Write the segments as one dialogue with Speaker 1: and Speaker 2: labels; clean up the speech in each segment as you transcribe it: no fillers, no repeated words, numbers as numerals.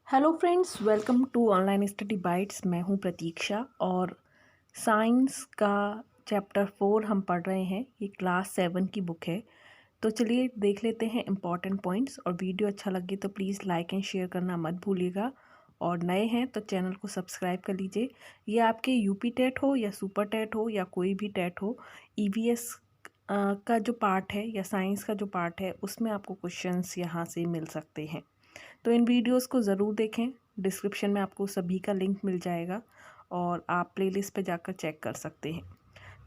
Speaker 1: Hello friends, welcome to online study bytes. मैं हूं प्रतीक्षा और साइंस का चैप्टर 4 हम पढ़ रहे हैं। ये क्लास 7 की बुक है। तो चलिए देख लेते हैं इम्पॉर्टेंट पॉइंट्स। और वीडियो अच्छा लगे तो प्लीज़ लाइक एंड शेयर करना मत भूलिएगा। और नए हैं तो चैनल को सब्सक्राइब कर लीजिए। ये आपके यूपी टेट हो या सुपर टेट हो या कोई भी टेट हो, ईवीएस का जो पार्ट है या साइंस का जो पार्ट है उसमें आपको क्वेश्चंस यहाँ से मिल सकते हैं। तो इन वीडियोस को ज़रूर देखें। डिस्क्रिप्शन में आपको सभी का लिंक मिल जाएगा और आप प्लेलिस्ट पे जाकर चेक कर सकते हैं।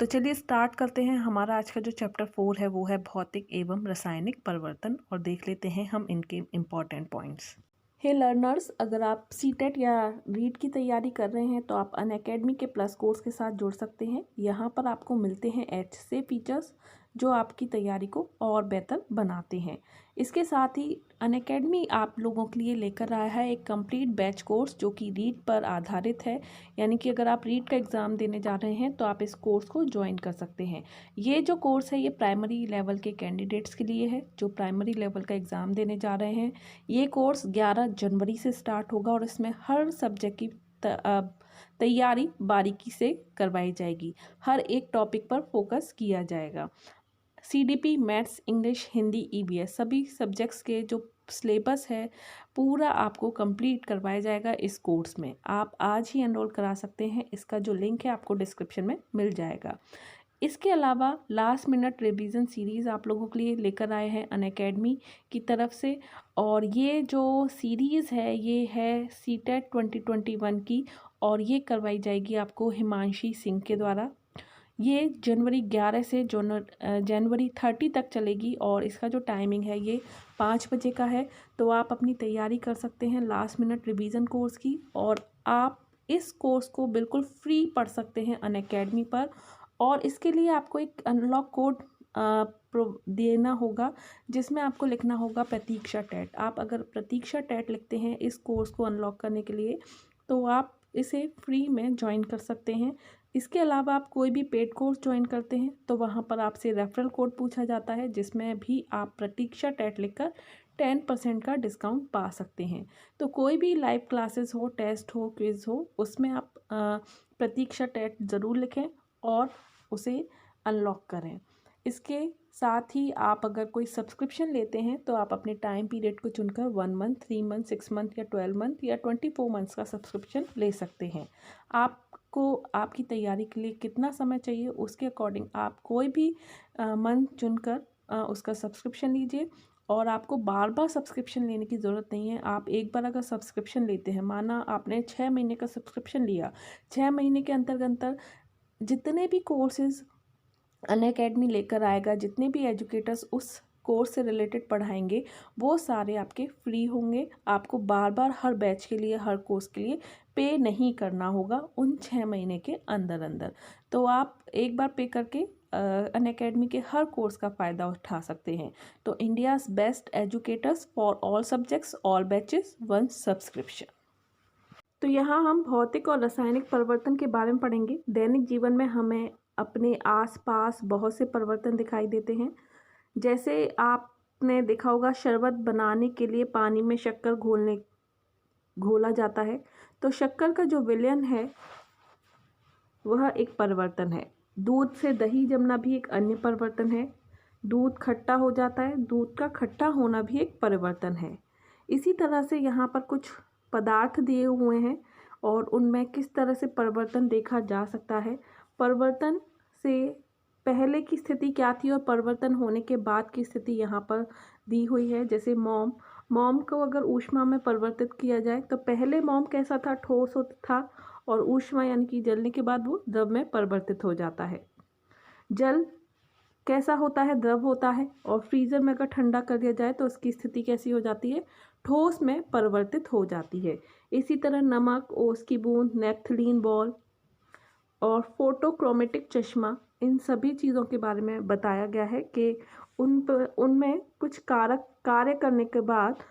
Speaker 1: तो चलिए स्टार्ट करते हैं। हमारा आज का जो चैप्टर 4 है वो है भौतिक एवं रासायनिक परिवर्तन, और देख लेते हैं हम इनके इम्पॉर्टेंट पॉइंट्स। हे लर्नर्स, अगर आप सीटेट या रीट की तैयारी कर रहे हैं तो आप अनअकैडमी के प्लस कोर्स के साथ जुड़ सकते हैं। यहाँ पर आपको मिलते हैं से फीचर्स जो आपकी तैयारी को और बेहतर बनाते हैं। इसके साथ ही अनअकैडमी आप लोगों के लिए लेकर आया है एक कंप्लीट बैच कोर्स जो कि रीट पर आधारित है। यानी कि अगर आप रीट का एग्ज़ाम देने जा रहे हैं तो आप इस कोर्स को ज्वाइन कर सकते हैं। ये जो कोर्स है ये प्राइमरी लेवल के कैंडिडेट्स के लिए है जो प्राइमरी लेवल का एग्ज़ाम देने जा रहे हैं। ये कोर्स 11 जनवरी से स्टार्ट होगा और इसमें हर सब्जेक्ट की तैयारी बारीकी से करवाई जाएगी। हर एक टॉपिक पर फोकस किया जाएगा। CDP, maths, English, Hindi, EVS सभी सब्जेक्ट्स के जो सिलेबस है पूरा आपको कंप्लीट करवाया जाएगा इस कोर्स में। आप आज ही एनरोल करा सकते हैं। इसका जो लिंक है आपको डिस्क्रिप्शन में मिल जाएगा। इसके अलावा लास्ट मिनट रिवीजन सीरीज़ आप लोगों के लिए लेकर आए हैं अनअकैडमी की तरफ से। और ये जो सीरीज़ है ये है सीटेट 2021 की, और ये करवाई जाएगी आपको हिमांशी सिंह के द्वारा। ये जनवरी 11 से जनवरी 30 तक चलेगी और इसका जो टाइमिंग है ये 5 बजे का है। तो आप अपनी तैयारी कर सकते हैं लास्ट मिनट रिवीजन कोर्स की, और आप इस कोर्स को बिल्कुल फ्री पढ़ सकते हैं अनअकैडमी पर। और इसके लिए आपको एक अनलॉक कोड देना होगा जिसमें आपको लिखना होगा प्रतीक्षा टेट। आप अगर प्रतीक्षा टेट लिखते हैं इस कोर्स को अनलॉक करने के लिए तो आप इसे फ्री में ज्वाइन कर सकते हैं। इसके अलावा आप कोई भी पेड कोर्स ज्वाइन करते हैं तो वहाँ पर आपसे रेफरल कोड पूछा जाता है जिसमें भी आप प्रतीक्षा टेट लिखकर 10% का डिस्काउंट पा सकते हैं। तो कोई भी लाइव क्लासेस हो, टेस्ट हो, क्विज हो, उसमें आप प्रतीक्षा टेट ज़रूर लिखें और उसे अनलॉक करें। इसके साथ ही आप अगर कोई सब्सक्रिप्शन लेते हैं तो आप अपने टाइम पीरियड को चुनकर 1 मंथ, 3 मंथ, 6 मंथ या 12 मंथ या 24 मंथ्स का सब्सक्रिप्शन ले सकते हैं। आपको आपकी तैयारी के लिए कितना समय चाहिए उसके अकॉर्डिंग आप कोई भी मंथ चुनकर उसका सब्सक्रिप्शन लीजिए। और आपको बार बार सब्सक्रिप्शन लेने की ज़रूरत नहीं है। आप एक बार अगर सब्सक्रिप्शन लेते हैं, माना आपने 6 महीने का सब्सक्रिप्शन लिया, 6 महीने के अंतर्गत जितने भी कोर्सेज अनअकैडमी लेकर आएगा, जितने भी एजुकेटर्स उस कोर्स से रिलेटेड पढ़ाएंगे वो सारे आपके फ्री होंगे। आपको बार बार हर बैच के लिए, हर कोर्स के लिए पे नहीं करना होगा उन 6 महीने के अंदर अंदर। तो आप एक बार पे करके अनअकैडमी के हर कोर्स का फ़ायदा उठा सकते हैं। तो India's best educators for all subjects, all batches, one subscription. तो यहाँ हम भौतिक और रासायनिक परिवर्तन के बारे में पढ़ेंगे। दैनिक जीवन में हमें अपने आसपास बहुत से परिवर्तन दिखाई देते हैं। जैसे आपने देखा होगा, शरबत बनाने के लिए पानी में शक्कर घोला जाता है। तो शक्कर का जो विलयन है वह एक परिवर्तन है। दूध से दही जमना भी एक अन्य परिवर्तन है। दूध खट्टा हो जाता है, दूध का खट्टा होना भी एक परिवर्तन है। इसी तरह से यहाँ पर कुछ पदार्थ दिए हुए हैं और उनमें किस तरह से परिवर्तन देखा जा सकता है। परिवर्तन से पहले की स्थिति क्या थी और परिवर्तन होने के बाद की स्थिति यहाँ पर दी हुई है। जैसे मोम को अगर ऊष्मा में परिवर्तित किया जाए तो पहले मोम कैसा था, ठोस था, और ऊष्मा यानी कि जलने के बाद वो द्रव में परिवर्तित हो जाता है। जल कैसा होता है, द्रव होता है, और फ्रीज़र में अगर ठंडा कर दिया जाए तो उसकी स्थिति कैसी हो जाती है, ठोस में परिवर्तित हो जाती है। इसी तरह नमक, ओस की बूंद, नेफ्थलीन बॉल और फोटोक्रोमेटिक चश्मा, इन सभी चीज़ों के बारे में बताया गया है कि उनमें कुछ कारक कार्य करने के बाद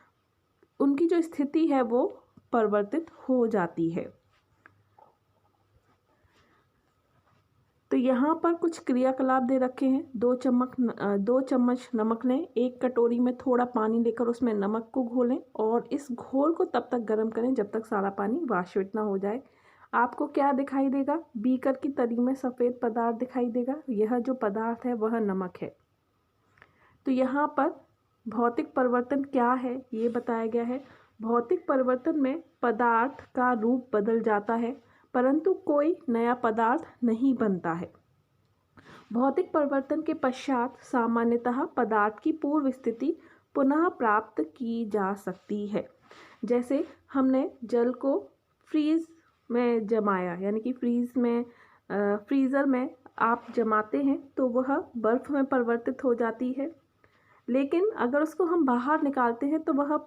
Speaker 1: उनकी जो स्थिति है वो परिवर्तित हो जाती है। तो यहाँ पर कुछ क्रियाकलाप दे रखे हैं। 2 चम्मच नमक लें, 1 कटोरी में थोड़ा पानी लेकर उसमें नमक को घोलें और इस घोल को तब तक गर्म करें जब तक सारा पानी वाष्पित ना हो जाए। आपको क्या दिखाई देगा? बीकर की तरी में सफ़ेद पदार्थ दिखाई देगा। यह जो पदार्थ है वह नमक है। तो यहाँ पर भौतिक परिवर्तन क्या है ये बताया गया है। भौतिक परिवर्तन में पदार्थ का रूप बदल जाता है परंतु कोई नया पदार्थ नहीं बनता है। भौतिक परिवर्तन के पश्चात सामान्यतः पदार्थ की पूर्व स्थिति पुनः प्राप्त की जा सकती है। जैसे हमने जल को फ्रीज में जमाया, यानी कि फ्रीज़र में आप जमाते हैं तो वह बर्फ़ में परिवर्तित हो जाती है, लेकिन अगर उसको हम बाहर निकालते हैं तो वह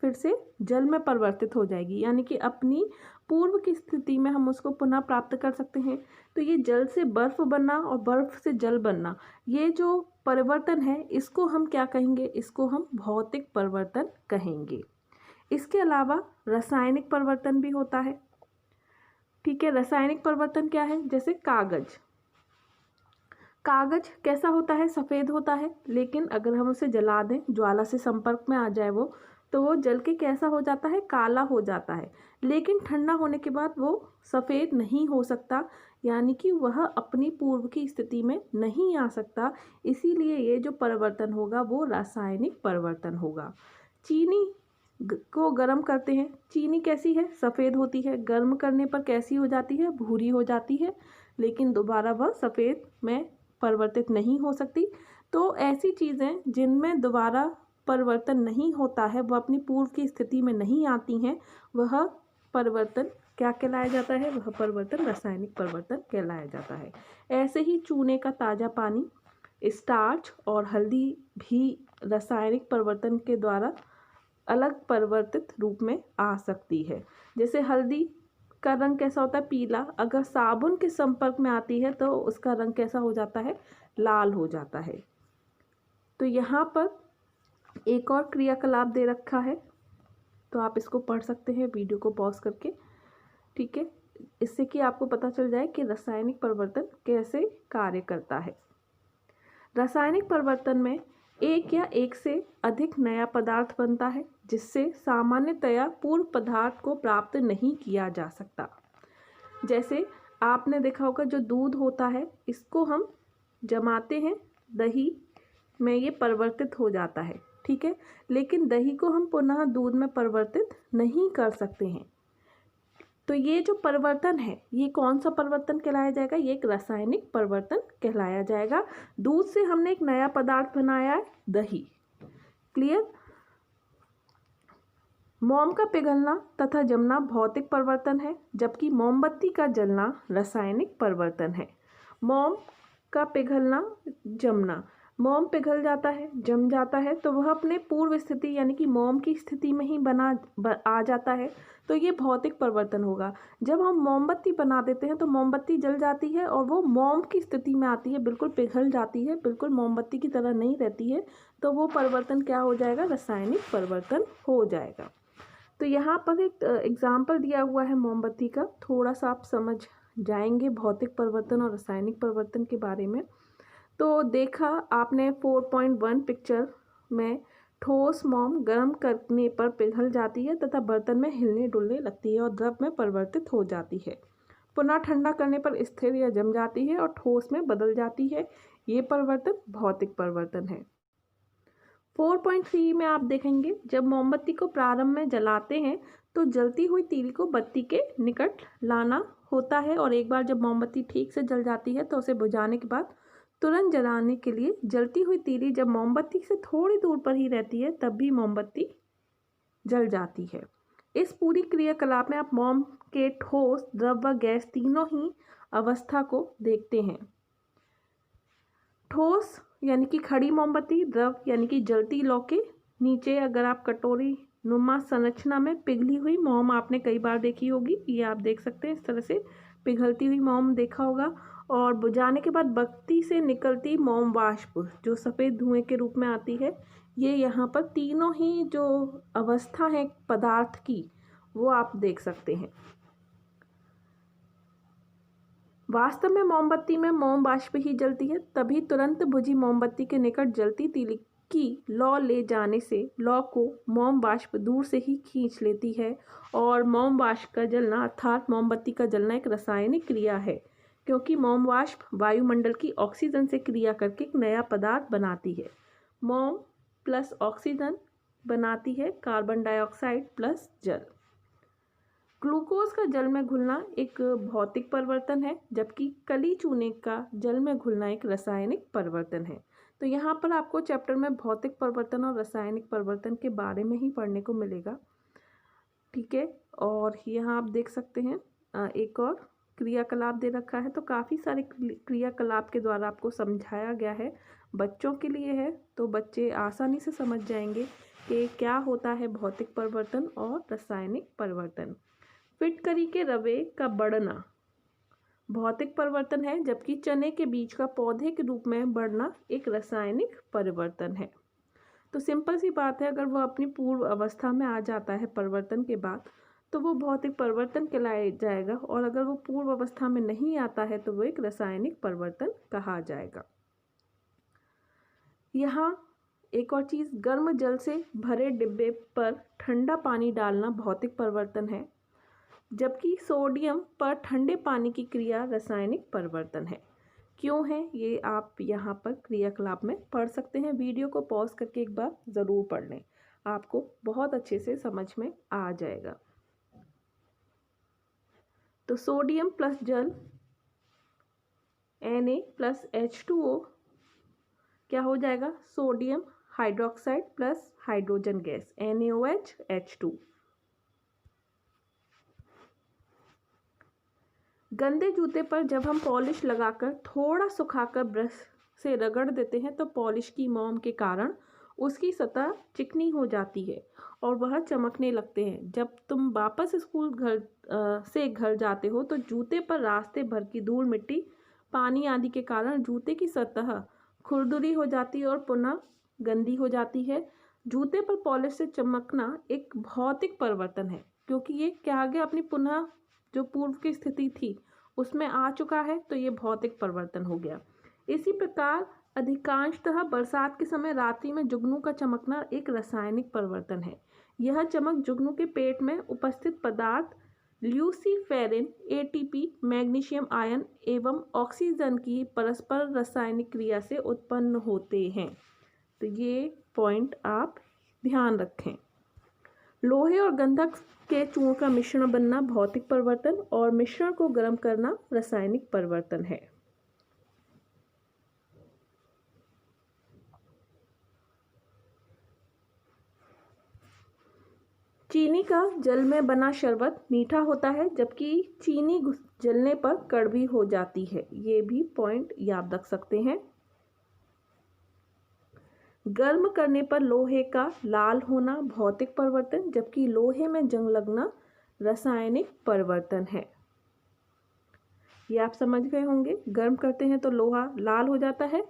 Speaker 1: फिर से जल में परिवर्तित हो जाएगी, यानी कि अपनी पूर्व की स्थिति में हम उसको पुनः प्राप्त कर सकते हैं। तो ये जल से बर्फ़ बनना और बर्फ़ से जल बनना, ये जो परिवर्तन है इसको हम क्या कहेंगे? इसको हम भौतिक परिवर्तन कहेंगे। इसके अलावा रासायनिक परिवर्तन भी होता है। ठीक है, रासायनिक परिवर्तन क्या है? जैसे कागज कैसा होता है? सफ़ेद होता है, लेकिन अगर हम उसे जला दें, ज्वाला से संपर्क में आ जाए वो, तो वो जल के कैसा हो जाता है? काला हो जाता है। लेकिन ठंडा होने के बाद वो सफ़ेद नहीं हो सकता, यानी कि वह अपनी पूर्व की स्थिति में नहीं आ सकता। इसीलिए ये जो परिवर्तन होगा वो रासायनिक परिवर्तन होगा। चीनी को गर्म करते हैं, चीनी कैसी है? सफ़ेद होती है। गर्म करने पर कैसी हो जाती है? भूरी हो जाती है, लेकिन दोबारा वह सफ़ेद में परिवर्तित नहीं हो सकती। तो ऐसी चीज़ें जिनमें दोबारा परिवर्तन नहीं होता है, वह अपनी पूर्व की स्थिति में नहीं आती हैं, वह परिवर्तन क्या कहलाया जाता है? वह परिवर्तन रासायनिक परिवर्तन कहलाया जाता है। ऐसे ही चूने का ताज़ा पानी, स्टार्च और हल्दी भी रासायनिक परिवर्तन के द्वारा अलग परिवर्तित रूप में आ सकती है। जैसे हल्दी का रंग कैसा होता है? पीला। अगर साबुन के संपर्क में आती है तो उसका रंग कैसा हो जाता है? लाल हो जाता है। तो यहाँ पर एक और क्रियाकलाप दे रखा है, तो आप इसको पढ़ सकते हैं वीडियो को पॉज करके। ठीक है, इससे कि आपको पता चल जाए कि रासायनिक परिवर्तन कैसे कार्य करता है। रासायनिक परिवर्तन में एक या एक से अधिक नया पदार्थ बनता है जिससे सामान्यतया पूर्व पदार्थ को प्राप्त नहीं किया जा सकता। जैसे आपने देखा होगा जो दूध होता है, इसको हम जमाते हैं दही में, ये परिवर्तित हो जाता है। ठीक है, लेकिन दही को हम पुनः दूध में परिवर्तित नहीं कर सकते हैं। तो ये जो परिवर्तन है, ये कौन सा परिवर्तन कहलाया जाएगा? ये एक रासायनिक परिवर्तन कहलाया जाएगा। दूध से हमने एक नया पदार्थ बनाया है, दही। क्लियर? मोम का पिघलना तथा जमना भौतिक परिवर्तन है, जबकि मोमबत्ती का जलना रासायनिक परिवर्तन है। मोम का पिघलना, जमना, मोम पिघल जाता है, जम जाता है, तो वह अपने पूर्व स्थिति यानी कि मोम की स्थिति में ही आ जाता है, तो ये भौतिक परिवर्तन होगा। जब हम मोमबत्ती बना देते हैं तो मोमबत्ती जल जाती है और वो मोम की स्थिति में आती है, बिल्कुल पिघल जाती है, बिल्कुल मोमबत्ती की तरह नहीं रहती है, तो वो परिवर्तन क्या हो जाएगा? रासायनिक परिवर्तन हो जाएगा। तो यहाँ पर एक एग्जाम्पल दिया हुआ है मोमबत्ती का, थोड़ा सा आप समझ जाएंगे भौतिक परिवर्तन और रासायनिक परिवर्तन के बारे में। तो देखा आपने 4.1 पिक्चर में, ठोस मोम गर्म करने पर पिघल जाती है तथा बर्तन में हिलने डुलने लगती है और द्रव में परिवर्तित हो जाती है। पुनः ठंडा करने पर स्थिर या जम जाती है और ठोस में बदल जाती है। ये परिवर्तन भौतिक परिवर्तन है। 4.3 में आप देखेंगे, जब मोमबत्ती को प्रारंभ में जलाते हैं तो जलती हुई तीली को बत्ती के निकट लाना होता है और एक बार जब मोमबत्ती ठीक से जल जाती है तो उसे बुझाने के बाद तुरंत जलाने के लिए जलती हुई तीली जब मोमबत्ती से थोड़ी दूर पर ही रहती है तब भी मोमबत्ती जल जाती है। इस पूरी क्रियाकलाप में आप मोम के ठोस, द्रव व गैस तीनों ही अवस्था को देखते हैं। ठोस यानी कि खड़ी मोमबत्ती, द्रव यानी कि जलती लौ के नीचे अगर आप कटोरी नुमा संरचना में पिघली हुई मोम आपने कई बार देखी होगी, ये आप देख सकते हैं, इस तरह से पिघलती हुई मोम देखा होगा। और बुझाने के बाद बत्ती से निकलती मोम वाष्प जो सफ़ेद धुएं के रूप में आती है, ये यहाँ पर तीनों ही जो अवस्था है पदार्थ की वो आप देख सकते हैं। वास्तव में मोमबत्ती में मोम वाष्प ही जलती है, तभी तुरंत बुझी मोमबत्ती के निकट जलती तीली की लौ ले जाने से लौ को मोम वाष्प दूर से ही खींच लेती है और मोम वाष्प का जलना अर्थात मोमबत्ती का जलना एक रासायनिक क्रिया है, क्योंकि मोम वाष्प वायुमंडल की ऑक्सीजन से क्रिया करके एक नया पदार्थ बनाती है। मोम प्लस ऑक्सीजन बनाती है कार्बन डाइऑक्साइड प्लस जल। ग्लूकोज का जल में घुलना एक भौतिक परिवर्तन है, जबकि कली चूने का जल में घुलना एक रासायनिक परिवर्तन है। तो यहाँ पर आपको चैप्टर में भौतिक परिवर्तन और रासायनिक परिवर्तन के बारे में ही पढ़ने को मिलेगा, ठीक है। और यहाँ आप देख सकते हैं एक और क्रियाकलाप दे रखा है, तो काफ़ी सारे क्रियाकलाप के द्वारा आपको समझाया गया है। बच्चों के लिए है, तो बच्चे आसानी से समझ जाएंगे कि क्या होता है भौतिक परिवर्तन और रासायनिक परिवर्तन। फिटकरी के रवे का बढ़ना भौतिक परिवर्तन है, जबकि चने के बीज का पौधे के रूप में बढ़ना एक रासायनिक परिवर्तन है। तो सिंपल सी बात है, अगर वह अपनी पूर्व अवस्था में आ जाता है परिवर्तन के बाद, तो वो भौतिक परिवर्तन कहलाया जाएगा, और अगर वो पूर्व अवस्था में नहीं आता है तो वो एक रासायनिक परिवर्तन कहा जाएगा। यहाँ एक और चीज़, गर्म जल से भरे डिब्बे पर ठंडा पानी डालना भौतिक परिवर्तन है, जबकि सोडियम पर ठंडे पानी की क्रिया रासायनिक परिवर्तन है। क्यों है ये आप यहाँ पर क्रियाकलाप में पढ़ सकते हैं। वीडियो को पॉज करके एक बार ज़रूर पढ़ लें, आपको बहुत अच्छे से समझ में आ जाएगा। तो सोडियम प्लस जल Na प्लस H2O क्या हो जाएगा, sodium hydroxide plus hydrogen gas NaOH H2। गंदे जूते पर जब हम पॉलिश लगाकर थोड़ा सुखाकर ब्रश से रगड़ देते हैं तो पॉलिश की मोम के कारण उसकी सतह चिकनी हो जाती है और वह चमकने लगते हैं। जब तुम वापस स्कूल से घर जाते हो तो जूते पर रास्ते भर की धूल मिट्टी पानी आदि के कारण जूते की सतह खुरदुरी हो जाती है और पुनः गंदी हो जाती है। जूते पर पॉलिश से चमकना एक भौतिक परिवर्तन है, क्योंकि ये क्या आ गया, अपनी पुनः जो पूर्व की स्थिति थी उसमें आ चुका है, तो ये भौतिक परिवर्तन हो गया। इसी प्रकार अधिकांशतः बरसात के समय रात्रि में जुगनू का चमकना एक रासायनिक परिवर्तन है। यह चमक जुगनू के पेट में उपस्थित पदार्थ ल्यूसीफेरिन, एटीपी, मैग्नीशियम आयन एवं ऑक्सीजन की परस्पर रासायनिक क्रिया से उत्पन्न होते हैं। तो ये पॉइंट आप ध्यान रखें। लोहे और गंधक के चूर्ण का मिश्रण बनना भौतिक परिवर्तन और मिश्रण को गर्म करना रासायनिक परिवर्तन है। चीनी का जल में बना शरबत मीठा होता है, जबकि चीनी जलने पर कड़वी हो जाती है। ये भी पॉइंट याद रख सकते हैं। गर्म करने पर लोहे का लाल होना भौतिक परिवर्तन, जबकि लोहे में जंग लगना रासायनिक परिवर्तन है। ये आप समझ गए होंगे। गर्म करते हैं तो लोहा लाल हो जाता है,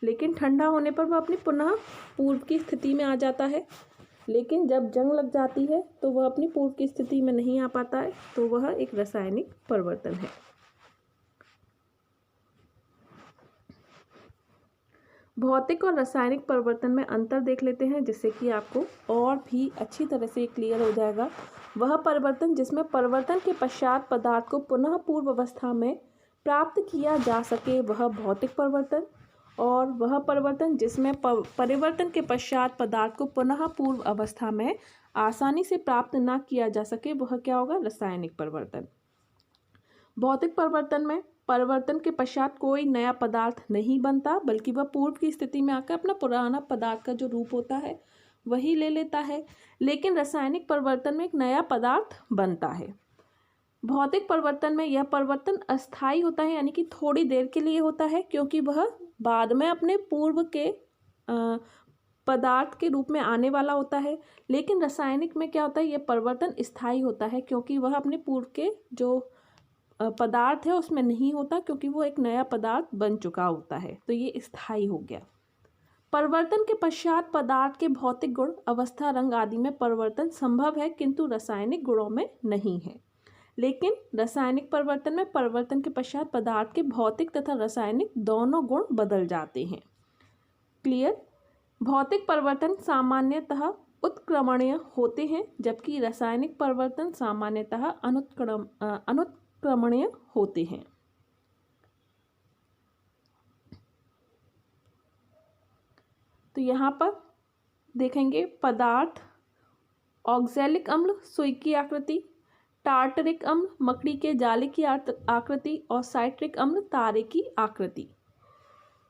Speaker 1: लेकिन ठंडा होने पर वह अपनी पुनः पूर्व की स्थिति में आ जाता है। लेकिन जब जंग लग जाती है तो वह अपनी पूर्व की स्थिति में नहीं आ पाता है, तो वह एक रासायनिक परिवर्तन है। भौतिक और रासायनिक परिवर्तन में अंतर देख लेते हैं, जिससे कि आपको और भी अच्छी तरह से क्लियर हो जाएगा। वह परिवर्तन जिसमें परिवर्तन के पश्चात पदार्थ को पुनः पूर्व अवस्था में प्राप्त किया जा सके वह भौतिक परिवर्तन, और वह परिवर्तन जिसमें परिवर्तन के पश्चात पदार्थ को पुनः पूर्व अवस्था में आसानी से प्राप्त न किया जा सके वह क्या होगा, रासायनिक परिवर्तन। भौतिक परिवर्तन में परिवर्तन के पश्चात कोई नया पदार्थ नहीं बनता, बल्कि वह पूर्व की स्थिति में आकर अपना पुराना पदार्थ का जो रूप होता है वही ले लेता है। लेकिन रासायनिक परिवर्तन में एक नया पदार्थ बनता है। भौतिक परिवर्तन में यह परिवर्तन अस्थायी होता है, यानी कि थोड़ी देर के लिए होता है, क्योंकि वह बाद में अपने पूर्व के पदार्थ के रूप में आने वाला होता है। लेकिन रासायनिक में क्या होता है, यह परिवर्तन स्थायी होता है, क्योंकि वह अपने पूर्व के जो पदार्थ है उसमें नहीं होता, क्योंकि वो एक नया पदार्थ बन चुका होता है। तो ये स्थायी हो गया। परिवर्तन के पश्चात पदार्थ के भौतिक गुण, अवस्था, रंग आदि में परिवर्तन संभव है, किंतु रासायनिक गुणों में नहीं है। लेकिन रासायनिक परिवर्तन में परिवर्तन के पश्चात पदार्थ के भौतिक तथा रासायनिक दोनों गुण बदल जाते हैं। क्लियर? भौतिक परिवर्तन सामान्यतः उत्क्रमणीय होते हैं, जबकि रासायनिक परिवर्तन सामान्यतः अनुत्क्रमणीय होते हैं। तो यहाँ पर देखेंगे पदार्थ ऑक्सैलिक अम्ल सुई की आकृति, टार्टरिक अम्ल मकड़ी के जाले की आकृति और साइट्रिक अम्ल तारे की आकृति।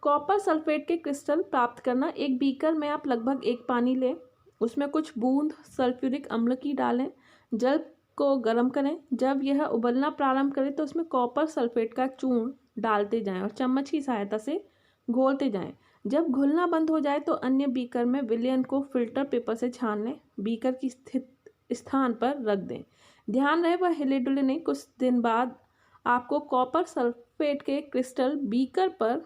Speaker 1: कॉपर सल्फेट के क्रिस्टल प्राप्त करना। एक बीकर में आप लगभग एक पानी लें, उसमें कुछ बूंद सल्फ्यूरिक अम्ल की डालें, जल को गर्म करें। जब यह उबलना प्रारंभ करे तो उसमें कॉपर सल्फेट का चूर्ण डालते जाएं और चम्मच की सहायता से घोलते जाएं। जब घुलना बंद हो जाए तो अन्य बीकर में विलयन को फिल्टर पेपर से छान लें, बीकर की स्थित स्थान पर रख दें। ध्यान रहे वह हिले डुले नहीं। कुछ दिन बाद आपको कॉपर सल्फेट के क्रिस्टल बीकर पर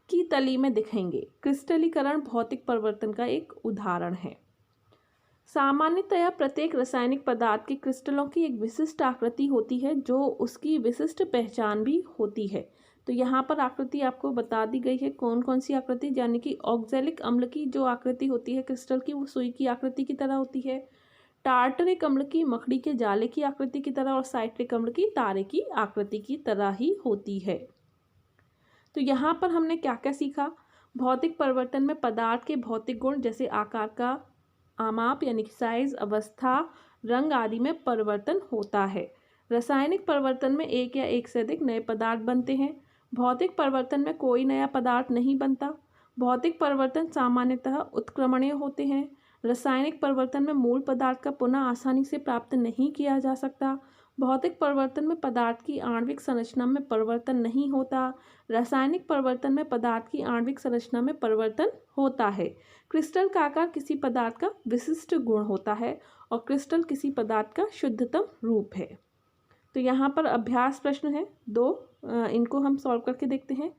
Speaker 1: की तली में दिखेंगे। क्रिस्टलीकरण भौतिक परिवर्तन का एक उदाहरण है। सामान्यतया प्रत्येक रासायनिक पदार्थ के क्रिस्टलों की एक विशिष्ट आकृति होती है, जो उसकी विशिष्ट पहचान भी होती है। तो यहाँ पर आकृति आपको बता दी गई है। कौन कौन सी आकृति, यानी कि ऑक्सैलिक अम्ल की जो आकृति होती है क्रिस्टल की, वो सुई की आकृति की तरह होती है। टार्टरिक अम्ल की मकड़ी के जाले की आकृति की तरह और साइट्रिक अम्ल की तारे की आकृति की तरह ही होती है। तो यहाँ पर हमने क्या क्या सीखा? भौतिक परिवर्तन में पदार्थ के भौतिक गुण जैसे आकार का आमाप यानी कि साइज, अवस्था, रंग आदि में परिवर्तन होता है। रासायनिक परिवर्तन में एक या एक से अधिक नए पदार्थ बनते हैं। भौतिक परिवर्तन में कोई नया पदार्थ नहीं बनता। भौतिक परिवर्तन सामान्यतः उत्क्रमणीय होते हैं। रासायनिक परिवर्तन में मूल पदार्थ का पुनः आसानी से प्राप्त नहीं किया जा सकता। भौतिक परिवर्तन में पदार्थ की आणविक संरचना में परिवर्तन नहीं होता। रासायनिक परिवर्तन में पदार्थ की आणविक संरचना में परिवर्तन होता है। क्रिस्टल का आकार किसी पदार्थ का विशिष्ट गुण होता है और क्रिस्टल किसी पदार्थ का शुद्धतम रूप है। तो यहाँ पर अभ्यास प्रश्न है 2, इनको हम सॉल्व करके देखते हैं।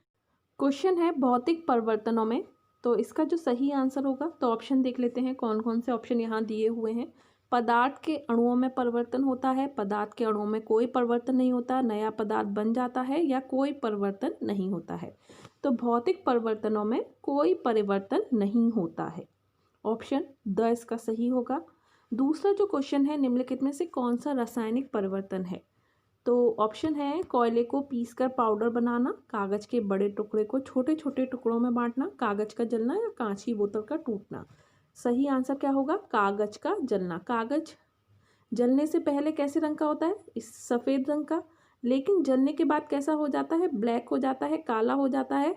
Speaker 1: क्वेश्चन है भौतिक परिवर्तनों में, तो इसका जो सही आंसर होगा, तो ऑप्शन देख लेते हैं कौन कौन से ऑप्शन यहाँ दिए हुए हैं। पदार्थ के अणुओं में परिवर्तन होता है, पदार्थ के अणुओं में कोई परिवर्तन नहीं होता, नया पदार्थ बन जाता है या कोई परिवर्तन नहीं होता है। तो भौतिक परिवर्तनों में कोई परिवर्तन नहीं होता है। ऑप्शन द इसका सही होगा। दूसरा जो क्वेश्चन है, निम्नलिखित में से कौन सा रासायनिक परिवर्तन है? तो ऑप्शन है कोयले को पीसकर पाउडर बनाना, कागज के बड़े टुकड़े को छोटे छोटे टुकड़ों में बांटना, कागज का जलना या कांच की बोतल का टूटना। सही आंसर क्या होगा? कागज का जलना। कागज जलने से पहले कैसे रंग का होता है? इस सफ़ेद रंग का, लेकिन जलने के बाद कैसा हो जाता है? ब्लैक हो जाता है, काला हो जाता है,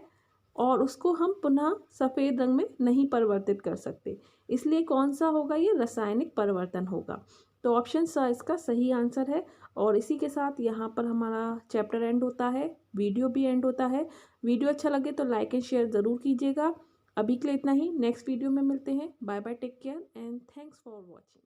Speaker 1: और उसको हम पुनः सफ़ेद रंग में नहीं परिवर्तित कर सकते। इसलिए कौन सा होगा? ये रासायनिक परिवर्तन होगा। तो ऑप्शन स इसका सही आंसर है। और इसी के साथ यहाँ पर हमारा चैप्टर एंड होता है, वीडियो भी एंड होता है। वीडियो अच्छा लगे तो लाइक एंड शेयर ज़रूर कीजिएगा। अभी के लिए इतना ही, नेक्स्ट वीडियो में मिलते हैं। Bye bye, take care and thanks for watching.